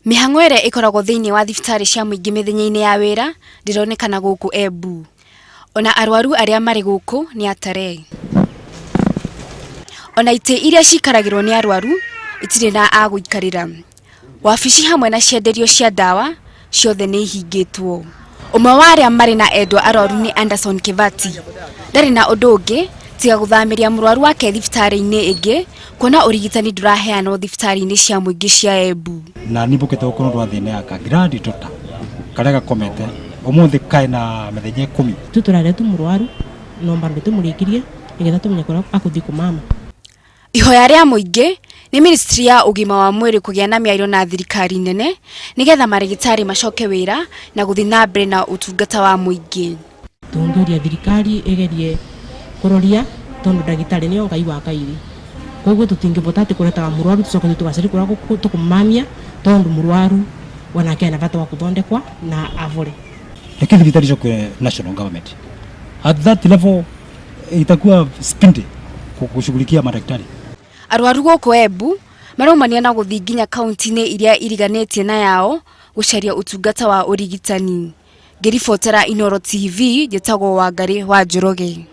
Mihang'o ĩrĩa ĩkoragwo thĩinĩ wa thibitarĩ cia mũingĩ mĩthenya-inĩ ya wĩra ndĩronekana gũkũ Embu. Ona arwaru arĩa marĩ gũkũ nĩ atarei. Ona itĩ iria cikaragĩrwo nĩ arwaru itirĩ na agũikarĩra. Wabici hamwe na cienderio cia ndawa ciothe nĩ ihingĩtwo. Ũmwe wa arĩa marĩ na endwa arwaru nĩ Anderson Kivati. Ndarĩ na ũndũ ũngĩ tiga gũthamĩria mũrwaru wake thibitarĩ-inĩ ĩngĩ kuona ũrigitani ndũraheanwo thibitarĩ-inĩ cia mũingĩ cia Embu. Na nibukete gũkorwo rwathĩne aka grandi tota karĩa gakomete ũmũthĩ kaĩ na mĩthenya 10 tuturare tu mũrwaru no mbarĩ tumũrĩkirie nĩgetha tumenye kũrĩa akũthi kũmama. Ihoya rĩa mũingĩ nĩ Ministry ya ũgima wa mwĩrĩ kũgĩa na mĩario na thirikari nene nĩgetha marigitari macoke wĩra na gũthiĩ na mbere na ũtungata wa mũingĩ. Tũngĩũria thirikari ĩgerie kũroria tondũ ndagĩtarĩ nĩo ngai wa kairi. Koguo tũtingĩbota atĩ kũretaga mũrwaru tucoke tũgacĩri kũrĩa tũkũmamia tondũ mũrwaru wanake ena bata wa gũthondekwa na avore. Lakini thibitari icoke national government. At that level itakuwa spindi kushughulikia madaktari. Arwaru gũkũ Embu maraumania na gũthiĩ nginya kaunti-inĩ iria iriganĩtie na yao gũcaria ũtungata wa ũrigitani. Ngĩribotera Inooro TV njĩtagwo Wangari wa Njoroge.